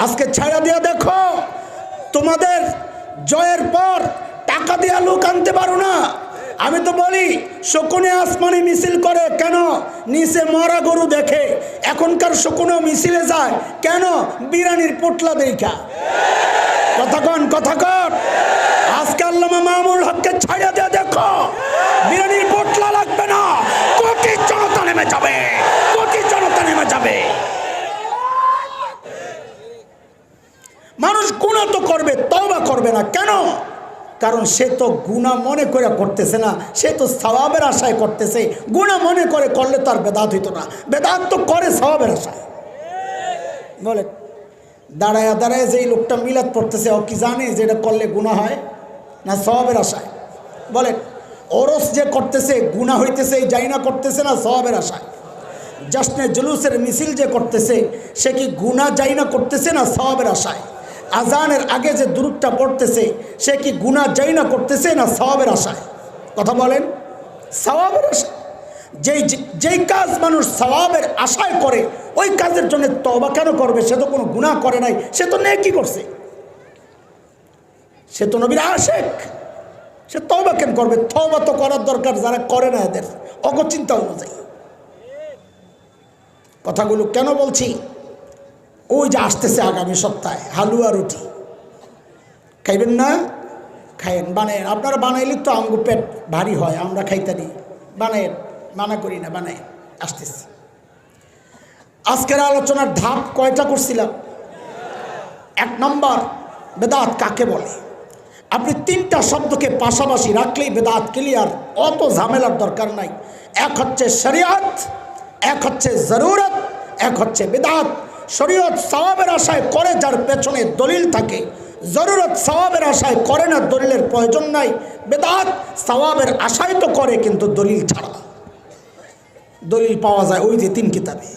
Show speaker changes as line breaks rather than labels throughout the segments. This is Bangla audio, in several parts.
আজকে ছায়া দিয়ে দেখো, তোমাদের জয়ের পর টাকা দিয়ে লোক আনতে পারো না। আমি তো বলি শকুনে আসমানে মিছিল করে কেন? নিচে মরা গরু দেখে। এখনকার শকুনেও মিছিলে যায় কেন? বিরানির পোটলা দেখা। কথা কন। আজকে আল্লামা মামুনুল হককে ছায়া দিয়ে দেখো, বিরানির পোটলা লাগবে না, কোটি জনতা নেমে যাবে, কোটি জনতা নেমে যাবে। মানুষ গুনাহ তো করবে, তওবা করবে না কেন? কারণ সে তো গুনাহ মনে করে করতেছে না, সে তো সওয়াবের আশায় করতেছে। গুনাহ মনে করে করলে তো আর বেদাত হইতো না, বেদাত তো করে সওয়াবের আশায়। বলে দাঁড়ায় দাঁড়ায় যেই লোকটা মিলাদ পড়তেছে ও কি জানে যে এটা করলে গুনাহ হয় না সওয়াবের আশায়? বলেন ওরস যে করতেছে গুনাহ হইতেছে যাই না করতেছে না সওয়াবের আশায়? জশ্নে জুলুসের মিছিল যে করতেছে সে কি গুনাহ যাই না করতেছে না সওয়াবের আশায়? আজানের আগে যে দুরূদটা পড়তেছে সে কি গুনাহ যাই না করতেছে না সওয়াবের আশায়? কথা বলেন, সওয়াবের আশায়। যেই কাজ মানুষ সওয়াবের আশায় করে ওই কাজের জন্য তওবা কেন করবে? সে তো কোনো গুনাহ করে নাই, সে তো নেকি করছে, সে তো নবীর আশিক, সে তওবা কেন করবে? তওবা তো করার দরকার যারা করে না, এদের অগচিন্তা অনুযায়ী। কথাগুলো কেন বলছি? ওই যে আসতেছে আগামী সপ্তাহে হালুয়া রুটি খাইবেন না? খাইয়েন, বানায়েন। আপনারা বানাইলে তো আমগো পেট ভারী হয়, আমরা খাইতে দিই। বানায়েন, মানা করি না, বানায়েন। আসতেছে। আজকের আলোচনার ধাপ কয়টা করছিলাম? 1 নম্বর, বেদাত কাকে বলে। আপনি 3টা শব্দকে পাশাপাশি রাখলেই বেদাত ক্লিয়ার, অত ঝামেলার দরকার নাই। এক হচ্ছে শরিয়ত, এক হচ্ছে জরুরত, এক হচ্ছে বেদাত। শরিয়ত সওয়াবের আশায় করে যার পেছনে দলিল থাকে, জরুরত সওয়াবের আশায় করে না, দলিলের প্রয়োজন নাই। বেদাত সওয়াবের আশায় তো করে কিন্তু দলিল ছাড়া। দলিল পাওয়া যায় ওই যে 3 কিতাবে।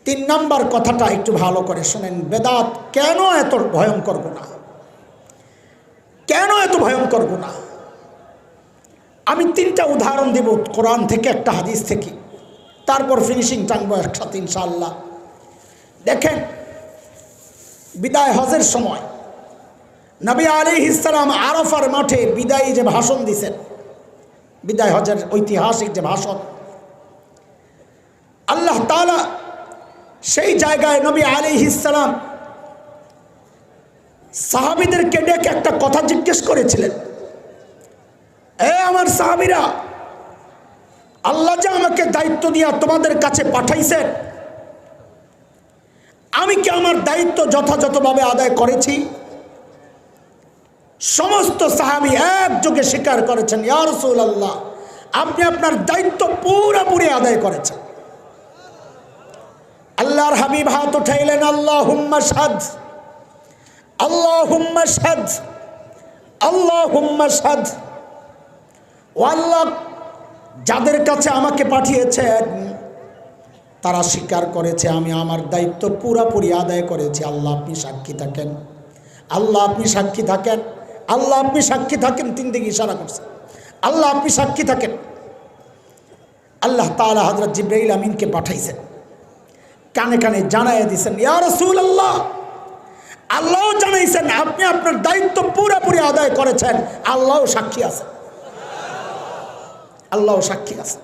3 নম্বর কথাটা একটু ভালো করে শোনেন, বেদাত কেন এত ভয়ঙ্কর গুনাহ? কেন এত ভয়ঙ্কর গুনাহ? আমি 3টা উদাহরণ দেব, কোরআন থেকে, একটা হাদিস থেকে, তারপর ফিনিশিং টানবো একসাথে ইনশাআল্লাহ। দেখেন, বিদায় হজের সময় নবী আলাইহিস সালাম আরাফার মাঠে বিদায়ী যে ভাষণ দিয়েছেন, বিদায় হজের ঐতিহাসিক যে ভাষণ, আল্লাহ তাআলা সেই জায়গায় নবী আলাইহিস সালাম সাহাবীদেরকে ডেকে একটা কথা জিজ্ঞেস করেছিলেন, এ আমার সাহাবীরা, আল্লাহ যে আমাকে দায়িত্ব দিয়া তোমাদের কাছে পাঠাইছেন, আমি কি আমার দায়িত্ব যথাযথভাবে আদায় করেছি? সমস্ত সাহাবী একযোগে স্বীকার করেছেন, ইয়া রাসূলুল্লাহ, আপনি আপনার দায়িত্ব পুরোপুরি আদায় করেছেন। আল্লাহর হাবিব হাত উঠাইলেন, আল্লাহুম্মা শাহাদ, আল্লাহুম্মা শাহাদ, আল্লাহুম্মা শাহাদ। ও আল্লাহ, যাদের কাছে আমাকে পাঠিয়েছেন তারা স্বীকার করেছে আমি আমার দায়িত্ব পুরোপুরি আদায় করেছি। আল্লাহ আপনি সাক্ষী থাকেন, আল্লাহ আপনি সাক্ষী থাকেন, আল্লাহ আপনি সাক্ষী থাকেন। 3 দিকে ইশারা করছে, আল্লাহ আপনি সাক্ষী থাকেন। আল্লাহ তাআলা হযরত জিবরাইল আমিনকে পাঠাইছেন, কানে কানে জানাইয়া দিয়েছেন, ইয়া রাসূলুল্লাহ, আল্লাহও জানাইছেন আপনি আপনার দায়িত্ব পুরোপুরি আদায় করেছেন। আল্লাহও সাক্ষী আছেন, আল্লাহও সাক্ষী আছেন।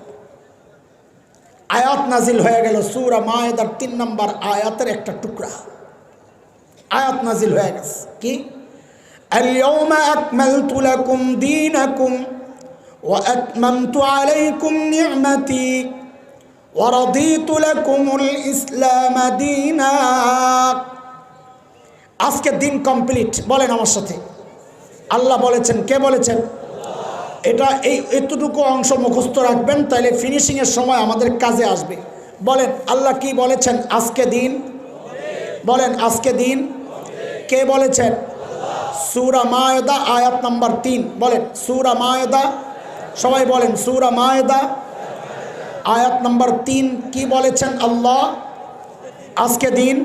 আয়াত নাজিল হয়ে গেল, সূরা মায়েদার 3 নম্বর আয়াতের একটা টুকরা আয়াত নাজিল হয়ে গেছে। কি? আল-ইয়াওমা আকমালতু লাকুম দীনাকুম ওয়া আতমামতু আলাইকুম নি'মাতি ওয়া রাদিতু লাকুমুল ইসলাম দীনা। আজকে দিন কমপ্লিট। বলেন আমার সাথে, আল্লাহ বলেছেন। কে বলেছেন? এটা এই এতটুকু অংশ মুখস্থ রাখবেন, তাহলে ফিনিশিংয়ের সময় আমাদের কাজে আসবে। বলেন আল্লাহ কি বলেছেন? আজকে দিন। বলেন আজকে দিন। কে বলেছেন? সূরা মায়েদা আয়াত নাম্বার 3। বলেন সূরা মায়েদা, সবাই বলেন সূরা মায়েদা আয়াত নাম্বার 3 কি বলেছেন আল্লাহ? আজকে দিন।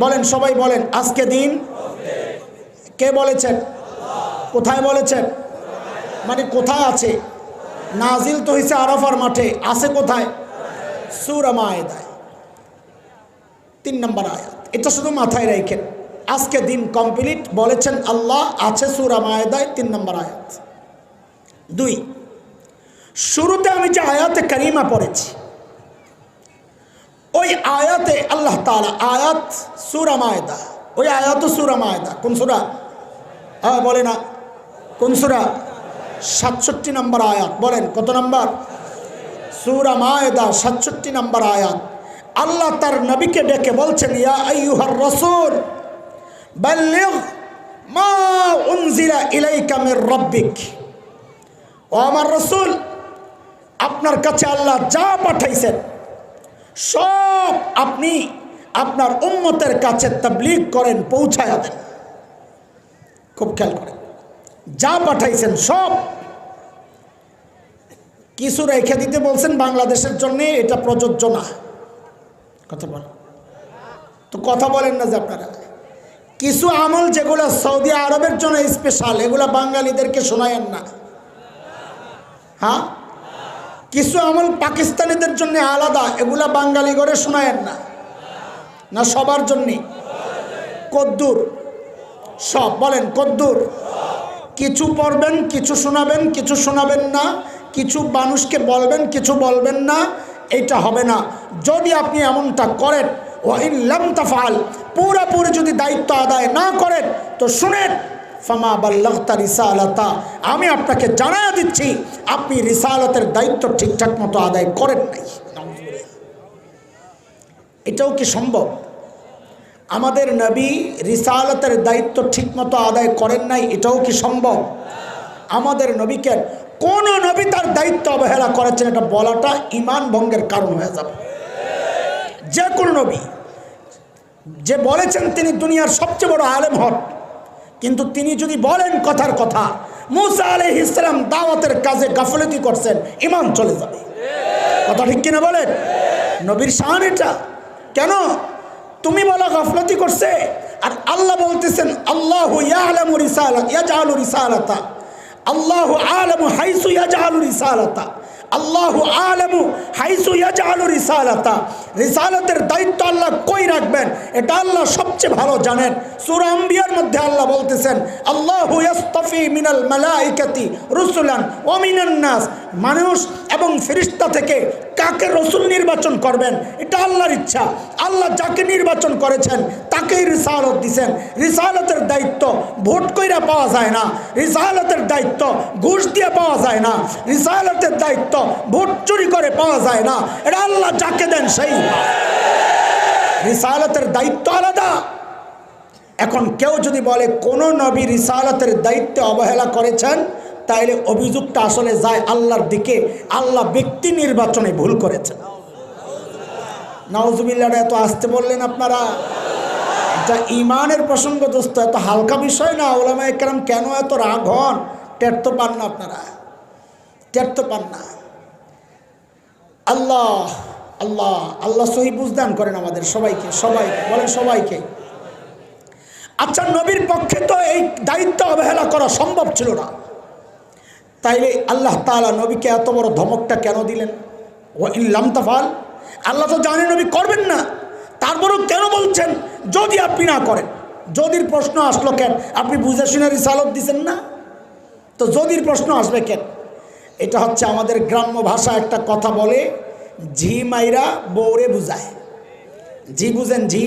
বলেন সবাই বলেন আজকে দিন। কে বলেছেন? কোথায় বলেছেন? মানে কোথায় আছে? নাজিল তো হয়েছে আরাফার মাঠে, আছে কোথায়? সূরা মায়েদায়। 3 নম্বর আয়াত। এটা শুধু মাথায় রাখেন, আজকে দিন কমপ্লিট। বলেছেন আল্লাহ আছে সূরা মায়েদায় 3 নম্বর আয়াত। 2, শুরুতে আমি যে আয়াতে কারিমা পড়েছি ওই আয়াতে আল্লাহ তাআলা, আয়াত সূরা মায়েদা, ওই আয়াত সূরা মায়েদা। কোন সূরা? বলে না কোন সূরা? 67 নম্বর আয়াত। বলেন কত নম্বর? সূরা মায়েদা 67 নম্বর আয়াত। আল্লাহ তার নবীকে ডেকে বলছেন, ইয়া আইয়ুহার রাসূল বাল্লিগ মা উনজিলা ইলাইকা মির রাব্বিক। ও আমার রাসূল, আপনার কাছে আল্লাহ যা পাঠাইছেন সব আপনি আপনার উম্মতের কাছে তাবলীগ করেন, পৌঁছায়া দেন। খুব খেয়াল করেন, যা পাঠাইছেন সব। কিছু রেখে দিতে বলছেন বাংলাদেশের জন্য, এটা প্রযোজ্য না। কথা বলেন তো, কথা বলেন না যে আপনারা। কিছু আমল যেগুলো সৌদি আরবের জন্য স্পেশাল, এগুলা বাঙালিদেরকে শোনায়েন না। হ্যাঁ, কিছু আমল পাকিস্তানিদের জন্য আলাদা, এগুলা বাঙালি করে শোনায়েন না। না সবার জন্যে? কদ্দুর? সব। বলেন কদ্দুর? কিছু পড়বেন, কিছু শোনাবেন, কিছু শোনাবেন না, কিছু মানুষকে বলবেন, কিছু বলবেন না, এটা হবে না। যদি আপনি এমনটা করেন, ওয়া ইন লাম তাফআল, পুরোপুরি যদি দায়িত্ব আদায় না করেন, তো শুনেন, ফামা বাল্লাগতা রিসালাতা, আমি আপনাকে জানায়া দিচ্ছি আপনি রিসালাতের দায়িত্ব ঠিকঠাক মতো আদায় করেন নাই। এটাও কি সম্ভব? আমাদের নবী রিসালাতের দায়িত্ব ঠিকমতো আদায় করেন নাই, এটাও কি সম্ভব? আমাদের নবীকে কোন নবী তার দায়িত্ব অবহেলা করেছেন এটা বলাটা ঈমান ভঙ্গের কারণ হয়ে যাবে। যে কোন নবী যে বলেছেন তিনি দুনিয়ার সবচেয়ে বড় আলেম হন, কিন্তু তিনি যদি বলেন কথার কথা মুসা আলাইহিস সালাম দাওয়াতের কাজে গাফলতি করছেন, ঈমান চলে যাবে। কথা ঠিক কিনা বলেন? নবীর শান এটা। কেন? তুমি বলো গাফলতি করছে, আর আল্লাহ বলতেছেন আল্লাহু ইয়ালামু রিসালাত ইয়াজআলু রিসালাতা, আল্লাহু আলামু হাইসু ইয়াজআলু রিসালাতা, আল্লাহু আলামু হাইসু ইয়াজআলু রিসালাতা। রিসালাতের দায়িত্ব আল্লাহ কই রাখবেন এটা আল্লাহ সবচেয়ে ভালো জানেন। সূরা আম্বিয়ার মধ্যে আল্লাহ বলতেছেন আল্লাহু ইয়াসতাফি মিনাল মালাইকাতি রুসুলান ওয়া মিনান নাস, মানুষ এবং ফেরেশতা থেকে কাকে রসুল নির্বাচন করবেন এটা আল্লাহর ইচ্ছা। আল্লাহ যাকে নির্বাচন করেছেন তাকেই রিসালাত দিয়েছেন। রিসালাতের দায়িত্ব ভোট কইরা পাওয়া যায় না, রিসালাতের দায়িত্ব ঘুষ দিয়ে পাওয়া যায় না, রিসালাতের দায়িত্ব ভোট চুরি করে পাওয়া যায় না। এটা আল্লাহ যাকে দেন সেই। রিসালাতের দায়িত্ব আলাদা। এখন কেউ যদি বলে কোন নবী রিসালাতের দায়িত্বে অবহেলা করেছেন, তাইলে অভিযোগটা আসলে যায় আল্লাহর দিকে। আল্লাহ ব্যক্তি নির্বাচনে ভুল করেছেন। নাউজুবিল্লাহ। এত আসতে বললেন আপনারা? এটা ঈমানের প্রসঙ্গ দোস্ত, এত হালকা বিষয় না। উলামায়ে কেরাম কেন এত রাগ হন? টের তো পান না আপনারা, টের তো পান না। আল্লাহ আল্লাহ আল্লাহ সহি বুঝদান করেন আমাদের সবাইকে, সবাইকে বলেন সবাইকে। আচ্ছা, নবীর পক্ষে তো এই দায়িত্ব অবহেলা করা সম্ভব ছিল না, তাইলে আল্লাহ তাআলা নবীকে এত বড় ধমকটা কেন দিলেন? ওয়া ইন লাম তাফআল, আল্লাহ তো জানেন নবী করবেন না, তারপরও কেন বলছেন যদি আপনি না করেন? যদির প্রশ্ন আসলো কেন? আপনি বুঝে শুনে রিসালাত দিছেন না, তো যদির প্রশ্ন আসবে কেন? এটা হচ্ছে আমাদের গ্রাম্য ভাষা একটা কথা বলে, ঝি মাইরা বউরে বুঝায়। ঝি বুঝেন? ঝি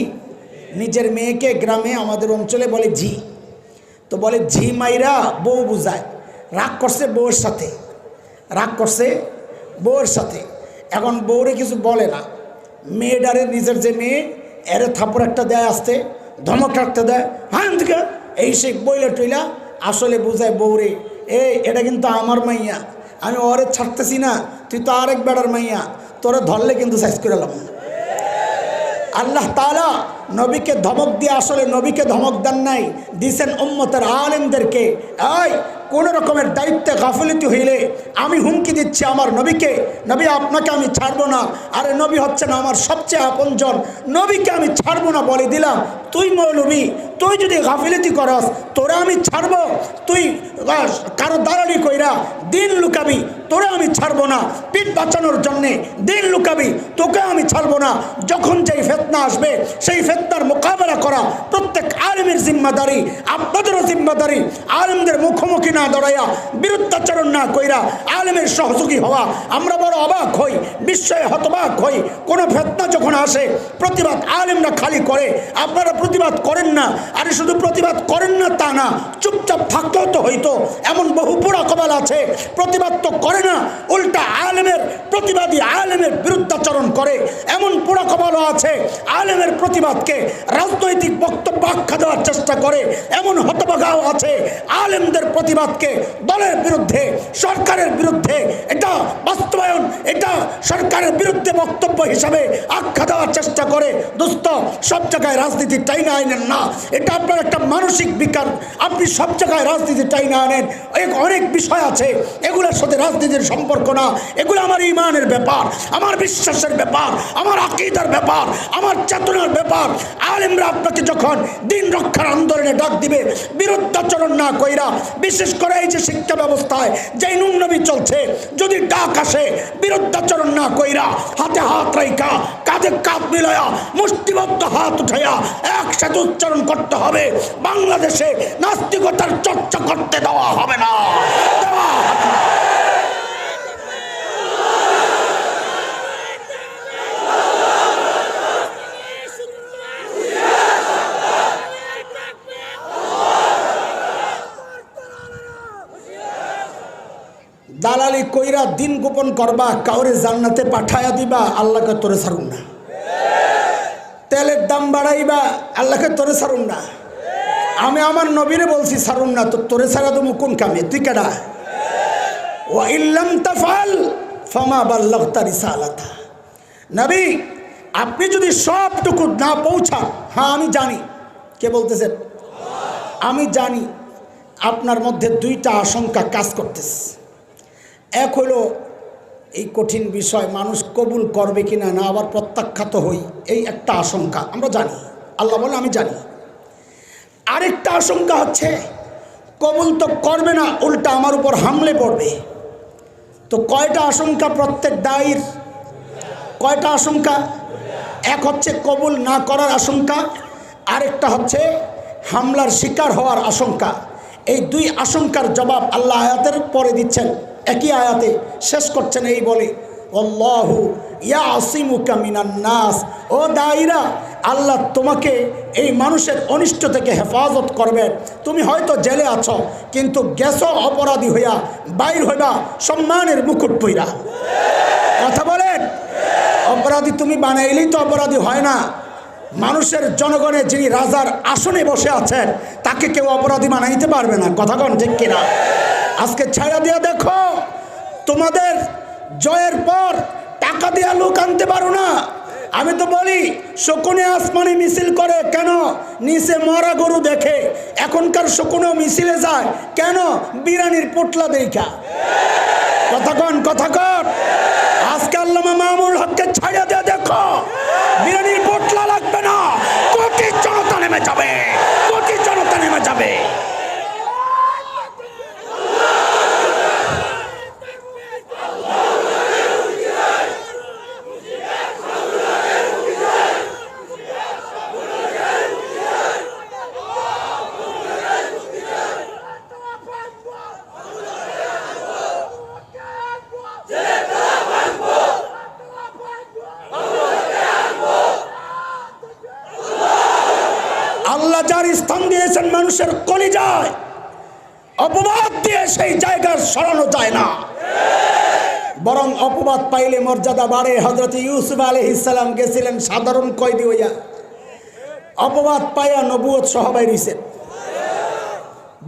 নিজের মেয়েকে গ্রামে আমাদের অঞ্চলে বলে ঝি। তো বলে ঝি মাইরা বউ বুঝায়। রাগ করছে বউয়ের সাথে, রাগ করছে বউয়ের সাথে। এখন বউরে কিছু বলে না, মেয়েটারে, নিজের যে মেয়ে, এরে থাপড় একটা দেয়, আসতে ধমক রাখতে দেয়, হ্যাঁ থেকে এই সে বইলা টইলা আসলে বুঝায় বউরে, এটা কিন্তু আমার মাইয়া, আমি ওরে ছাড়তেছি না, তুই তো আরেক বেড়ার মাইয়া, তোরে ধরলে কিন্তু সাইজ করে এলাম। আল্লাহ তাআলা নবীকে ধমক দিয়ে আসলে নবীকে ধমক দেন নাই, দিছেন উম্মতের আলেমদেরকে। এই কোন রকমের দায়িত্বে গাফিলতি হইলে আমি হুমকি দিচ্ছি আমার নবীকে, নবী আপনাকে আমি ছাড়বো না। আরে নবী হচ্ছেন আমার সবচেয়ে আপনজন, নবীকে আমি ছাড়বো না বলে দিলাম। তুই মৌলবী, তুই যদি গাফিলতি করস তোরা আমি ছাড়বো? তুই কারো দালালি কইরা দিন লুকাবি, তোরে আমি ছাড়বো না। পিঠ বাঁচানোর জন্যে দিন লুকাবি, তোকে আমি ছাড়বো না। যখন যেই ফিতনা আসবে সেই ফিতনার মোকাবেলা করা প্রত্যেক আলেমের জিম্মাদারি, আপনাদেরও জিম্মাদারি। আলেমদের মুখোমুখি না দাঁড়াইয়া, বিরুদ্ধাচরণ না কইরা আলেমের সহযোগী হওয়া। আমরা বড় অবাক হই, বিস্ময়ে হতবাক হই। কোনো ফিতনা যখন আসে প্রতিবাদ আলেমরা খালি করে, আপনারা প্রতিবাদ করেন না। আরে শুধু প্রতিবাদ করেন না তা না, চুপচাপ থাকলেও তো হইতো। এমন বহু পোড়া কপাল আছে প্রতিবাদ তো করে না, উল্টা আলেমের প্রতিবাদী আলেমের বিরুদ্ধাচরণ করে। এমন পোড়া কপালও আছে আলেমের প্রতিবাদকে রাজনৈতিক বক্তব্য আখ্যা দেওয়ার চেষ্টা করে। এমন হতভাগাও আছে আলেমদের প্রতিবাদকে দলের বিরুদ্ধে, সরকারের বিরুদ্ধে, এটা বাস্তবায়ন, এটা সরকারের বিরুদ্ধে বক্তব্য হিসাবে আখ্যা দেওয়ার চেষ্টা করে। দোস্ত, সব জায়গায় রাজনীতি টাইনা আইনেন না, এটা আপনার একটা মানসিক বিকার। আপনি সব জায়গায় রাজনীতি টাইনা আনেন, অনেক বিষয় আছে, এগুলোর সাথে রাজনীতির সম্পর্ক না। এগুলো আমার ইমানের ব্যাপার, আমার বিশ্বাসের ব্যাপার, আমার আকীদার ব্যাপার, আমার চেতনার ব্যাপার। আলেমরা আপনাকে যখন দিন রক্ষার আন্দোলনে ডাক দিবে, বিরুদ্ধাচরণ না কইরা, বিশেষ করে এই যে শিক্ষা ব্যবস্থায় যেই নোংরামি চলছে, যদি ডাক আসে বিরুদ্ধাচরণ না কইরা, হাতে হাত রাইখা, কাঁধে কাঁধ মিলায়া, মুষ্টিবদ্ধ হাত উঠাইয়া একসাথে উচ্চারণ করতে হবে, বাংলাদেশে নাস্তিকতার চর্চা করতে দেওয়া হবে না, দেওয়া হবে না। দালালি কইরা দিন গোপন করবা, কাউরে জান্নাতে পাঠায়া দিবা, আল্লাহকে তোরে ছাড়ুন না। তেলের দাম বাড়াইবা, আল্লাহকে তোরে ছাড়ুন না। আমি আমার নবীরে বলছি ছাড়ুন না, তো তোরে ছাড়া তো কোন কামে, তুই কেডা? ওয়া ইল্লাম তাফআল ফামা বাল্লাগতা রিসালাতা। নবী, আপনি যদি সবটুকু না পৌঁছান, হ্যাঁ আমি জানি, কে বলতেছেন? আমি জানি আপনার মধ্যে দুইটা আশঙ্কা কাজ করতেছে। এক হলো এই কঠিন বিষয় মানুষ কবুল করবে কিনা, না আবার প্রত্যাখ্যাত হই, এই একটা আশঙ্কা আমরা জানি, আল্লাহ বলে আমি জানি। আরেকটা আশঙ্কা হচ্ছে কবুল তো করবে না, উল্টা আমার উপর হামলে পড়বে। তো কয়টা আশঙ্কা প্রত্যেক দায়ীর? কয়টা আশঙ্কা? এক হচ্ছে কবুল না করার আশঙ্কা, আরেকটা হচ্ছে হামলার শিকার হওয়ার আশঙ্কা। এই দুই আশঙ্কার জবাব আল্লাহ আয়াতের পরে দিচ্ছেন, একই আয়াতে শেষ করছেন এই বলে, আল্লাহু ইয়াসিমুকা মিনান নাস। ও দায়ীরা, আল্লাহ তোমাকে এই মানুষের অনিষ্ট থেকে হেফাজত করবেন। তুমি হয়তো জেলে আছো, কিন্তু গেছো অপরাধী হইয়া, বাইর হইবা সম্মানের মুকুট পইরা। কথা বলেন, অপরাধী তুমি বানাইলেই তো অপরাধী হয় না। মানুষের জনগণে যিনি রাজার আসনে বসে আছেন, তাকে কেউ অপরাধী বানাইতে পারবে না। কথা কন ঠিক কিনা? আজকে ছায়া দিয়া দেখো, তোমাদের জয়ের পর টাকা দিয়া লোক আনতে পারো না। আমি তো বলি, শকুনে আসমানে মিছিল করে কেন? নিচে মরা গরু দেখে। এখনকার শকুনেও মিছিলে যায় কেন? বিরানির পোটলা দেখা। কথা কন, কথা কন। আজকে আল্লামা মামুনুল হককে ছাড়িয়ে দিয়ে দেখো, বিরানির পোটলা লাগবে না, কোটি জনতা নেমে যাবে, কোটি জনতা নেমে যাবে। আল্লাহ যার স্থান দিয়েছেন মানুষের কলিজায়, অপবাদ দিয়ে সেই জায়গার সরানো যায় না, বরং অপবাদ পাইলে মর্যাদা বাড়ে। হযরত ইউসুফ আলাইহিস সালাম গেছিলেন সাধারণ কয়েদি হইয়া, অপবাদ পাইয়া নবুয়ত সহ বাইরেছেন,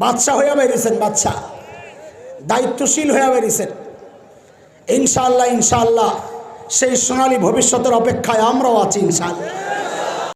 বাদশাহ হইয়া বাইরেছেন, বাদশাহ দায়িত্বশীল হইয়া বাইরেছেন। ইনশাআল্লাহ ইনশাআল্লাহ সেই সোনালী ভবিষ্যতের অপেক্ষায় আমরাও আছি ইনশাআল্লাহ।